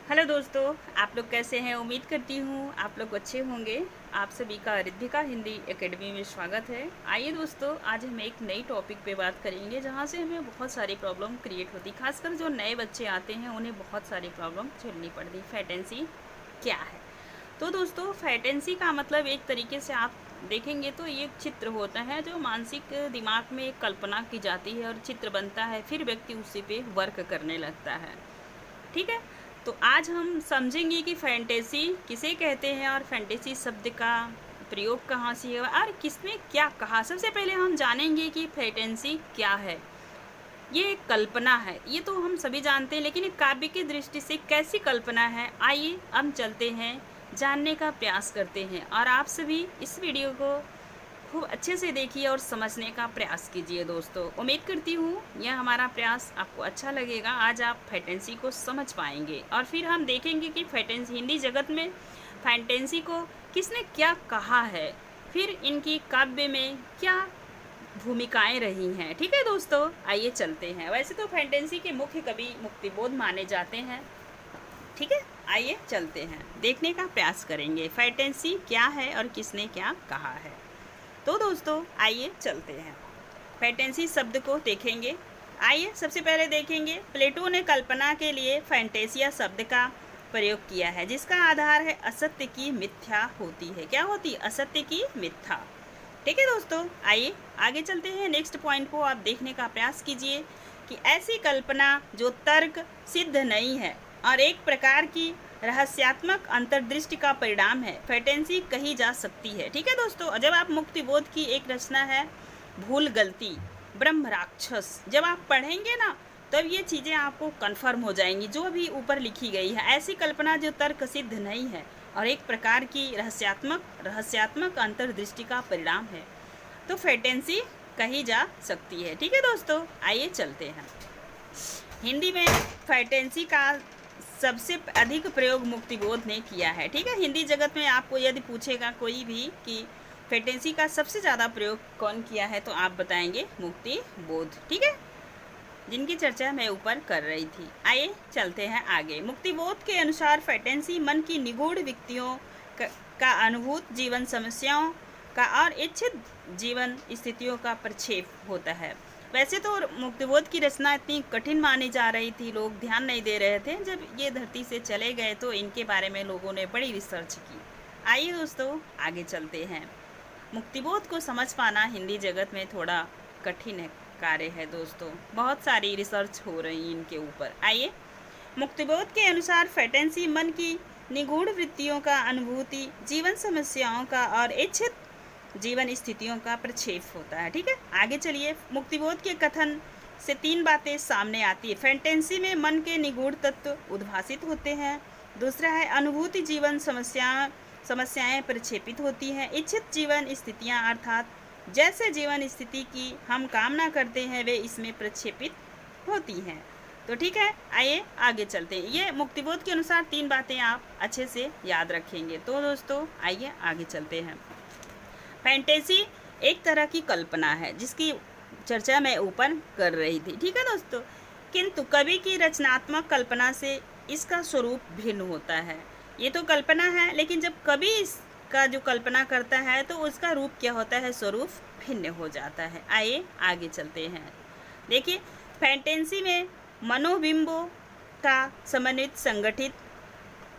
Hello दोस्तों, आप लोग कैसे हैं। उम्मीद करती हूँ आप लोग अच्छे होंगे। आप सभी का रिद्धिका हिंदी एकेडमी में स्वागत है। आइए दोस्तों, आज हम एक नई टॉपिक पे बात करेंगे जहाँ से हमें बहुत सारी प्रॉब्लम क्रिएट होती, खासकर जो नए बच्चे आते हैं उन्हें बहुत सारी प्रॉब्लम झेलनी पड़ती। फैटेंसी क्या है? तो दोस्तों, फैटेंसी का मतलब एक तरीके से आप देखेंगे तो ये एक चित्र होता है जो मानसिक दिमाग में एक कल्पना की जाती है और चित्र बनता है, फिर व्यक्ति उसी पे वर्क करने लगता है। ठीक है। तो आज हम समझेंगे कि फैंटेसी किसे कहते हैं और फैंटेसी शब्द का प्रयोग कहाँ से है और किसने क्या कहा। सबसे पहले हम जानेंगे कि फैंटेसी क्या है। ये एक कल्पना है, ये तो हम सभी जानते हैं, लेकिन एक काव्य की दृष्टि से कैसी कल्पना है, आइए हम चलते हैं, जानने का प्रयास करते हैं। और आप सभी इस वीडियो को खूब अच्छे से देखिए और समझने का प्रयास कीजिए दोस्तों। उम्मीद करती हूँ यह हमारा प्रयास आपको अच्छा लगेगा। आज आप फैंटेसी को समझ पाएंगे और फिर हम देखेंगे कि फैंटेसी हिंदी जगत में फैंटेसी को किसने क्या कहा है, फिर इनकी काव्य में क्या भूमिकाएं रही हैं। ठीक है दोस्तों, आइए चलते हैं। वैसे तो फैंटेसी के मुख्य कवि मुक्तिबोध माने जाते हैं। ठीक है, आइए चलते हैं, देखने का प्रयास करेंगे फैंटेसी क्या है और किसने क्या कहा है। तो दोस्तों आइए चलते हैं, फैंटेसी शब्द को देखेंगे। आइए सबसे पहले देखेंगे, प्लेटो ने कल्पना के लिए फैंटेसिया शब्द का प्रयोग किया है, जिसका आधार है असत्य की मिथ्या होती है। क्या होती है? असत्य की मिथ्या। ठीक है दोस्तों, आइए आगे चलते हैं। नेक्स्ट पॉइंट को आप देखने का प्रयास कीजिए कि ऐसी कल्पना जो तर्क सिद्ध नहीं है और एक प्रकार की रहस्यात्मक अंतर्दृष्टि का परिणाम है, फैंटेसी कही जा सकती है। ठीक है दोस्तों, जब आप मुक्तिबोध की एक रचना है भूल गलती ब्रह्म राक्षस, जब आप पढ़ेंगे ना तब ये चीज़ें आपको कन्फर्म हो जाएंगी जो भी ऊपर लिखी गई है। ऐसी कल्पना जो तर्क सिद्ध नहीं है और एक प्रकार की रहस्यात्मक अंतर्दृष्टि का परिणाम है, तो फैंटेसी कही जा सकती है। ठीक है दोस्तों, आइए चलते हैं। हिंदी में फैंटेसी का सबसे अधिक प्रयोग मुक्तिबोध ने किया है। ठीक है, हिंदी जगत में आपको यदि पूछेगा कोई भी कि फैंटेसी का सबसे ज़्यादा प्रयोग कौन किया है, तो आप बताएंगे मुक्तिबोध। ठीक है, जिनकी चर्चा मैं ऊपर कर रही थी। आइए चलते हैं आगे। मुक्तिबोध के अनुसार फैंटेसी मन की निगूढ़ व्यक्तियों का अनुभूत जीवन समस्याओं का और इच्छित जीवन स्थितियों का प्रक्षेप होता है। वैसे तो मुक्तिबोध की रचना इतनी कठिन मानी जा रही थी, लोग ध्यान नहीं दे रहे थे। जब ये धरती से चले गए तो इनके बारे में लोगों ने बड़ी रिसर्च की। आइए दोस्तों आगे चलते हैं। मुक्तिबोध को समझ पाना हिंदी जगत में थोड़ा कठिन कार्य है दोस्तों, बहुत सारी रिसर्च हो रही इनके ऊपर। आइए, मुक्तिबोध के अनुसार फैंटेसी मन की निगूढ़ वृत्तियों का अनुभूति जीवन समस्याओं का और इच्छित जीवन स्थितियों का प्रक्षेप होता है। ठीक है, आगे चलिए। मुक्तिबोध के कथन से तीन बातें सामने आती है। फैंटेसी में मन के निगूढ़ तत्व उद्भासित होते हैं। दूसरा है अनुभूति जीवन समस्याएं प्रक्षेपित होती हैं। इच्छित जीवन स्थितियां अर्थात जैसे जीवन स्थिति की हम कामना करते हैं वे इसमें प्रक्षेपित होती हैं। तो ठीक है, आइए आगे चलते हैं। ये मुक्तिबोध के अनुसार तीन बातें आप अच्छे से याद रखेंगे। तो दोस्तों आइए आगे चलते हैं। फैंटेसी एक तरह की कल्पना है जिसकी चर्चा मैं ऊपर कर रही थी। ठीक है दोस्तों, किंतु कवि की रचनात्मक कल्पना से इसका स्वरूप भिन्न होता है। ये तो कल्पना है, लेकिन जब कवि इसका जो कल्पना करता है तो उसका रूप क्या होता है, स्वरूप भिन्न हो जाता है। आइए आगे चलते हैं। देखिए, फैंटेसी में मनोबिंबों का समन्वित संगठित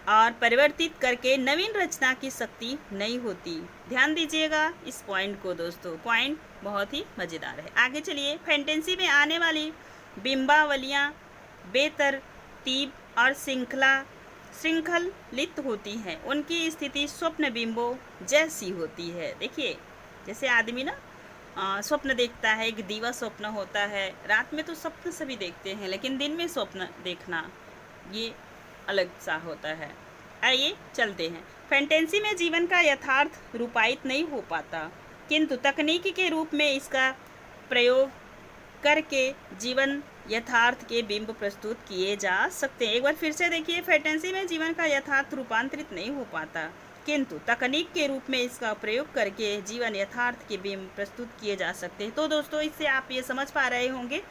और परिवर्तित करके नवीन रचना की शक्ति नहीं होती। ध्यान दीजिएगा इस पॉइंट को दोस्तों, पॉइंट बहुत ही मज़ेदार है। आगे चलिए। फैंटेसी में आने वाली बिंबावलियाँ बेतरतीब और श्रृंखलित होती हैं। उनकी स्थिति स्वप्न बिंबों जैसी होती है। देखिए, जैसे आदमी ना स्वप्न देखता है, एक दीवा स्वप्न होता है। रात में तो स्वप्न सभी देखते हैं, लेकिन दिन में स्वप्न देखना ये अलग सा होता है। आइए चलते हैं। फैंटेसी में जीवन का यथार्थ रूपायित नहीं हो पाता, किंतु तकनीकी के रूप में इसका प्रयोग करके जीवन यथार्थ के बिंब प्रस्तुत किए जा सकते हैं। एक बार फिर से देखिए, फैंटेसी में जीवन का यथार्थ रूपांतरित नहीं हो पाता, किंतु तकनीक के रूप में इसका प्रयोग करके जीवन यथार्थ के बिंब प्रस्तुत किए जा सकते हैं। तो दोस्तों, इससे आप ये समझ पा रहे होंगे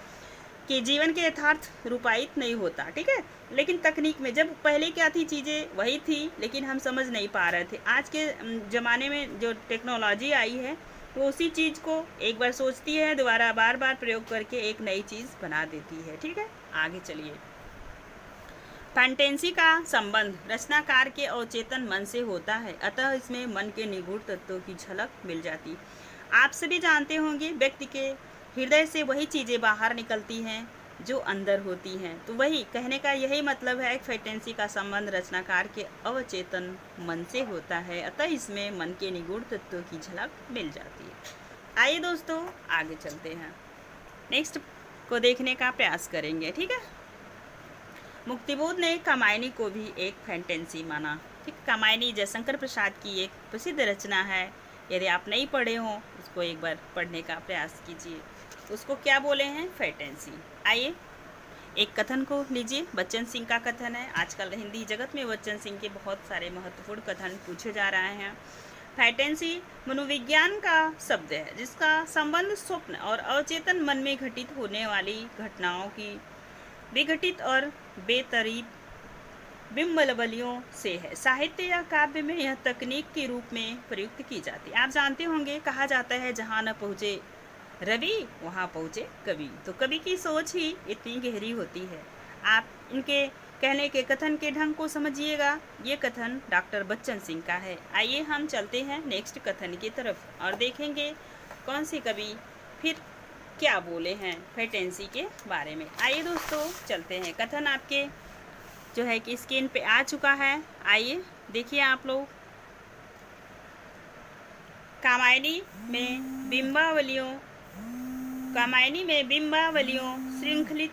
कि जीवन के यथार्थ रूपायित नहीं होता, ठीक है। लेकिन तकनीक में जब पहले क्या थी, चीज़ें वही थी लेकिन हम समझ नहीं पा रहे थे। आज के ज़माने में जो टेक्नोलॉजी आई है वो उसी चीज़ को एक बार सोचती है, दोबारा बार बार प्रयोग करके एक नई चीज़ बना देती है, ठीक है। आगे चलिए। फैंटेसी का संबंध रचनाकार के अवचेतन मन से होता है, अतः इसमें मन के निगूढ़ तत्वों की झलक मिल जाती। आप सभी जानते होंगे व्यक्ति के हृदय से वही चीज़ें बाहर निकलती हैं जो अंदर होती हैं। तो वही कहने का यही मतलब है, फैंटेसी का संबंध रचनाकार के अवचेतन मन से होता है, अतः इसमें मन के निगूढ़ तत्वों की झलक मिल जाती है। आइए दोस्तों आगे चलते हैं, नेक्स्ट को देखने का प्रयास करेंगे, ठीक है। मुक्तिबोध ने कामायनी को भी एक फैंटेसी माना, ठीक। कामायनी जयशंकर प्रसाद की एक प्रसिद्ध रचना है। यदि आप नहीं पढ़े हों उसको एक बार पढ़ने का प्रयास कीजिए। उसको क्या बोले हैं, फैंटेसी। आइए एक कथन को लीजिए, बच्चन सिंह का कथन है। आजकल हिंदी जगत में बच्चन सिंह के बहुत सारे महत्वपूर्ण कथन पूछे जा रहे हैं। फैंटेसी मनोविज्ञान का शब्द है जिसका संबंध स्वप्न और अवचेतन मन में घटित होने वाली घटनाओं की विघटित और बेतरीब बिंबलबलियों से है। साहित्य या काव्य में यह तकनीक के रूप में प्रयुक्त की जाती है। आप जानते होंगे, कहा जाता है जहाँ न पहुँचे रवि वहाँ पहुँचे कवि। तो कवि की सोच ही इतनी गहरी होती है। आप इनके कहने के कथन के ढंग को समझिएगा। ये कथन डॉक्टर बच्चन सिंह का है। आइए हम चलते हैं नेक्स्ट कथन की तरफ और देखेंगे कौन सी कवि फिर क्या बोले हैं फैंटेसी के बारे में। आइए दोस्तों चलते हैं। कथन आपके जो है कि स्क्रीन पे आ चुका है, आइए देखिए आप लोग। कामायनी में बिंबावलियों श्रृंखलित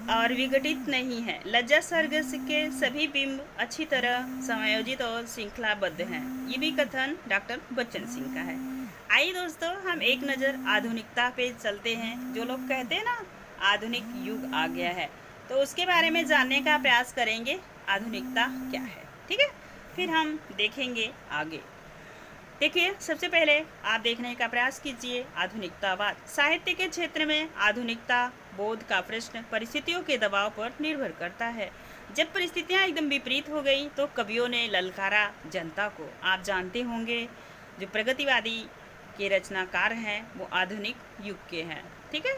और विघटित नहीं है। लज्जा सर्ग के सभी बिंब अच्छी तरह समायोजित और श्रृंखलाबद्ध हैं। ये भी कथन डॉक्टर बच्चन सिंह का है। आइए दोस्तों हम एक नज़र आधुनिकता पे चलते हैं। जो लोग कहते हैं ना आधुनिक युग आ गया है, तो उसके बारे में जानने का प्रयास करेंगे, आधुनिकता क्या है, ठीक है। फिर हम देखेंगे आगे। देखिए सबसे पहले आप देखने का प्रयास कीजिए आधुनिकतावाद। साहित्य के क्षेत्र में आधुनिकता बोध का प्रश्न परिस्थितियों के दबाव पर निर्भर करता है। जब परिस्थितियां एकदम विपरीत हो गई तो कवियों ने ललकारा जनता को। आप जानते होंगे जो प्रगतिवादी के रचनाकार हैं वो आधुनिक युग के हैं, ठीक है।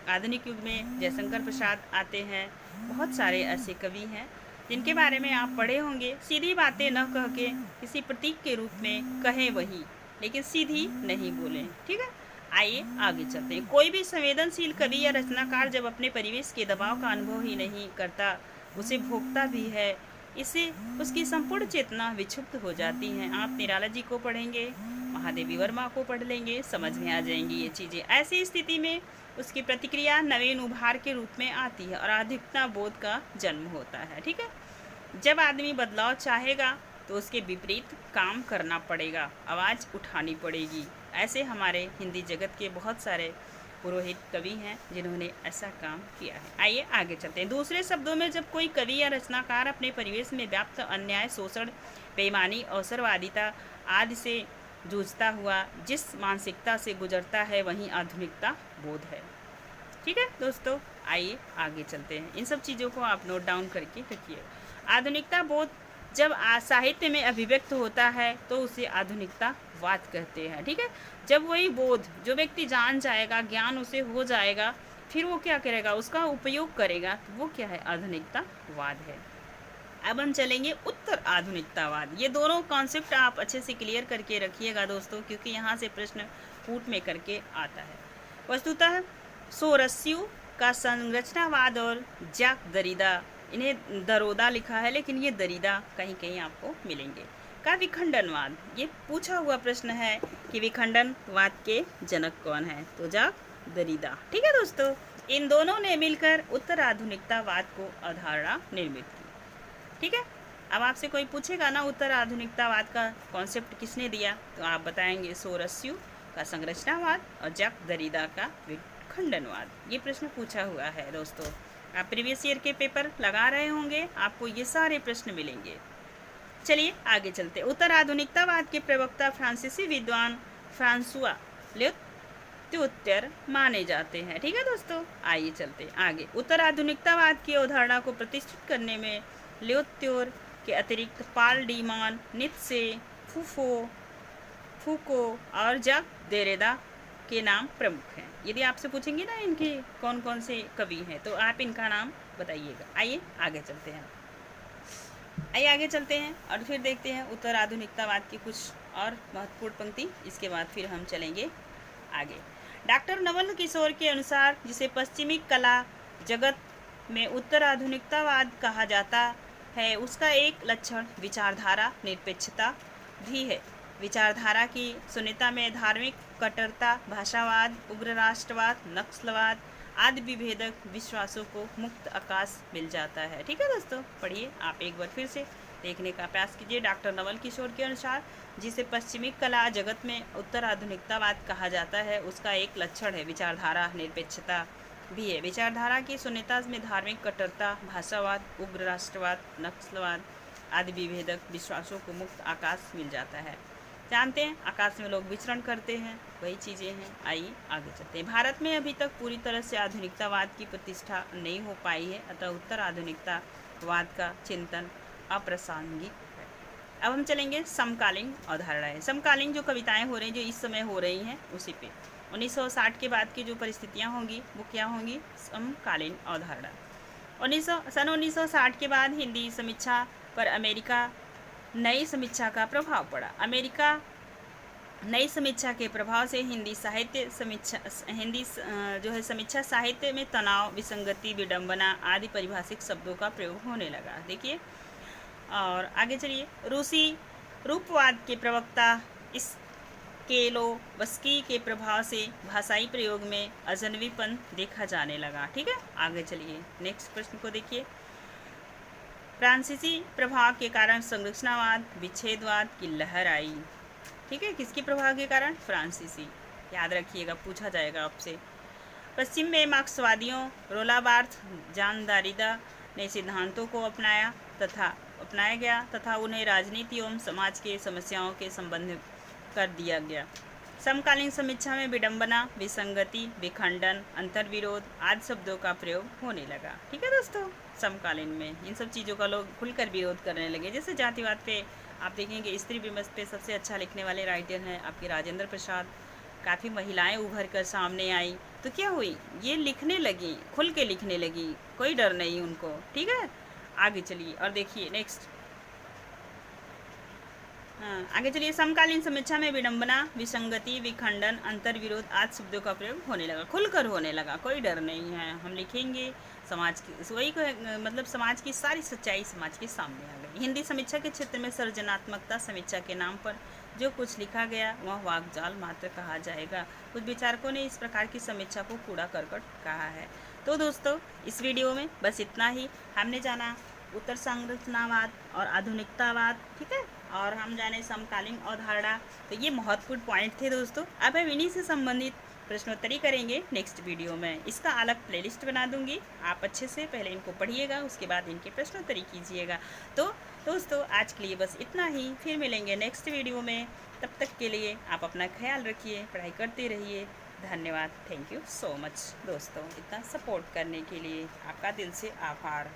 आधुनिक युग में जयशंकर प्रसाद आते हैं, बहुत सारे ऐसे कवि हैं जिनके बारे में आप पढ़े होंगे। सीधी बातें न कह के किसी प्रतीक के रूप में कहें वही, लेकिन सीधी नहीं बोलें, ठीक है। आइए आगे चलते हैं। कोई भी संवेदनशील कवि या रचनाकार जब अपने परिवेश के दबाव का अनुभव ही नहीं करता, उसे भोगता भी है, इससे उसकी संपूर्ण चेतना विक्षुब्ध हो जाती है। आप निराला जी को पढ़ेंगे, महादेवी वर्मा को पढ़ लेंगे, समझ में आ जाएंगी ये चीज़ें। ऐसी स्थिति में उसकी प्रतिक्रिया नवीन उभार के रूप में आती है और आधुनिकता बोध का जन्म होता है, ठीक है। जब आदमी बदलाव चाहेगा तो उसके विपरीत काम करना पड़ेगा, आवाज़ उठानी पड़ेगी। ऐसे हमारे हिंदी जगत के बहुत सारे पुरोहित कवि हैं जिन्होंने ऐसा काम किया है। आइए आगे चलते हैं। दूसरे शब्दों में जब कोई कवि या रचनाकार अपने परिवेश में व्याप्त अन्याय, शोषण, बेईमानी, अवसरवादिता आदि से जूझता हुआ जिस मानसिकता से गुजरता है वहीं आधुनिकता बोध है, ठीक है दोस्तों। आइए आगे चलते हैं। इन सब चीज़ों को आप नोट डाउन करके रखिए। आधुनिकता बोध जब साहित्य में अभिव्यक्त होता है तो उसे आधुनिकतावाद कहते हैं, ठीक है। जब वही बोध जो व्यक्ति जान जाएगा, ज्ञान उसे हो जाएगा, फिर वो क्या करेगा, उसका उपयोग करेगा, तो वो क्या है, आधुनिकतावाद है। अब हम चलेंगे उत्तर आधुनिकतावाद। ये दोनों कॉन्सेप्ट आप अच्छे से क्लियर करके रखिएगा दोस्तों, क्योंकि यहाँ से प्रश्न फूट में करके आता है। वस्तुतः सोरस्यू का संरचनावाद और जैक दरिदा, इन्हें दरोदा लिखा है लेकिन ये दरिदा कहीं कहीं आपको मिलेंगे, का विखंडनवाद। ये पूछा हुआ प्रश्न है कि विखंडनवाद के जनक कौन है, तो जैक दरिदा, ठीक है दोस्तों। इन दोनों ने मिलकर उत्तर आधुनिकतावाद को अवधारणा निर्मित की, ठीक है। अब आपसे कोई पूछेगा ना उत्तर आधुनिकतावाद का कॉन्सेप्ट किसने दिया, तो आप बताएंगे सोरस्यू का संरचनावाद और जैक दरिदा का विखंडनवाद। ये प्रश्न पूछा हुआ है दोस्तों। आप प्रीवियस ईयर के पेपर लगा रहे होंगे, आपको ये सारे प्रश्न मिलेंगे। चलिए आगे चलते। उत्तर आधुनिकतावाद के प्रवक्ता फ्रांसीसी विद्वान फ्रांसुआ प्रत्युत्तर माने जाते हैं। ठीक है दोस्तों, आइए चलते हैं आगे। उत्तर आधुनिकतावाद की अवधारणा को प्रतिष्ठित करने में ल्योत्योर के अतिरिक्त पाल डीमान, नीत्शे, फूको और जैक देरेदा के नाम प्रमुख हैं। यदि आपसे पूछेंगे ना इनके कौन कौन से कवि हैं, तो आप इनका नाम बताइएगा। आइए आगे चलते हैं, और फिर देखते हैं उत्तर आधुनिकतावाद की कुछ और महत्वपूर्ण पंक्ति। इसके बाद फिर हम चलेंगे आगे। डॉक्टर नवल किशोर के अनुसार जिसे पश्चिमी कला जगत में उत्तर आधुनिकतावाद कहा जाता है, उसका एक लक्षण विचारधारा निरपेक्षता भी है। विचारधारा की शून्यता में धार्मिक कट्टरता, भाषावाद, उग्र राष्ट्रवाद, नक्सलवाद आदि विभेदक विश्वासों को मुक्त आकाश मिल जाता है। ठीक है दोस्तों, पढ़िए आप एक बार फिर से देखने का प्रयास कीजिए। डॉक्टर नवल किशोर के अनुसार जिसे पश्चिमी कला जगत में उत्तर आधुनिकतावाद कहा जाता है, उसका एक लक्षण है विचारधारा निरपेक्षता भी है। विचारधारा की शून्यता में धार्मिक कट्टरता, भाषावाद, उग्र राष्ट्रवाद, नक्सलवाद आदि विभेदक विश्वासों को मुक्त आकाश मिल जाता है। जानते हैं आकाश में लोग विचरण करते हैं, वही चीज़ें हैं। आइए आगे चलते हैं। भारत में अभी तक पूरी तरह से आधुनिकतावाद की प्रतिष्ठा नहीं हो पाई है, अतः उत्तर आधुनिकतावाद का चिंतन अप्रासंगिक है। अब हम चलेंगे समकालीन अवधारणाएं। समकालीन जो कविताएं हो रही हैं, जो इस समय हो रही हैं, उसी पे 1960 के बाद की जो परिस्थितियाँ होंगी वो क्या होंगी? समकालीन अवधारणा। सन 1960 के बाद हिंदी समीक्षा पर अमेरिका नई समीक्षा का प्रभाव पड़ा। अमेरिका नई समीक्षा के प्रभाव से हिंदी समीक्षा साहित्य में तनाव, विसंगति, विडंबना आदि परिभाषिक शब्दों का प्रयोग होने लगा। देखिए, और आगे चलिए। रूसी रूपवाद के प्रवक्ता स्केलोवस्की के प्रभाव से भाषाई प्रयोग में अजनबीपन देखा जाने लगा। ठीक है, आगे चलिए नेक्स्ट प्रश्न को देखिए। फ्रांसीसी प्रभाव के कारण संरचनावाद, विच्छेदवाद की लहर आई। ठीक है, किसके प्रभाव के कारण? फ्रांसीसी। याद रखिएगा, पूछा जाएगा आपसे। पश्चिम में मार्क्सवादियों रोला बार्थ, जॉन दरिदा ने सिद्धांतों को अपनाया गया तथा उन्हें राजनीति एवं समाज के समस्याओं के संबंध कर दिया गया। समकालीन समीक्षा में विडंबना, विसंगति, विखंडन, अंतर्विरोध आदि शब्दों का प्रयोग होने लगा। ठीक है दोस्तों, समकालीन में इन सब चीज़ों का लोग खुलकर विरोध करने लगे। जैसे जातिवाद पे आप देखेंगे, स्त्री विमर्श पे सबसे अच्छा लिखने वाले राइटर हैं आपके राजेंद्र प्रसाद। काफ़ी महिलाएं उभर कर सामने आई, तो क्या हुई, ये लिखने लगी, खुल के लिखने लगी, कोई डर नहीं उनको। ठीक है, आगे चलिए और देखिए नेक्स्ट। आगे चलिए। समकालीन समीक्षा में विडंबना, विसंगति, विखंडन, अंतर्विरोध आदि शब्दों का प्रयोग होने लगा, खुलकर होने लगा, कोई डर नहीं है। हम लिखेंगे समाज की वही को, मतलब समाज की सारी सच्चाई समाज के सामने आ गई। हिंदी समीक्षा के क्षेत्र में सृजनात्मकता समीक्षा के नाम पर जो कुछ लिखा गया वह वाकजाल मात्र कहा जाएगा। कुछ विचारकों ने इस प्रकार की समीक्षा को कूड़ा करकट कहा है। तो दोस्तों, इस वीडियो में बस इतना ही। हमने जाना उत्तर संरचनावाद और आधुनिकतावाद, ठीक है, और हम जाने समकालीन अवधारणा। तो ये महत्वपूर्ण पॉइंट थे दोस्तों। अब हम इन्हीं से संबंधित प्रश्नोत्तरी करेंगे नेक्स्ट वीडियो में। इसका अलग प्लेलिस्ट बना दूंगी, आप अच्छे से पहले इनको पढ़िएगा, उसके बाद इनके प्रश्नोत्तरी कीजिएगा। तो दोस्तों, आज के लिए बस इतना ही, फिर मिलेंगे नेक्स्ट वीडियो में। तब तक के लिए आप अपना ख्याल रखिए, पढ़ाई करते रहिए। धन्यवाद, थैंक यू सो मच दोस्तों, इतना सपोर्ट करने के लिए आपका दिल से आभार।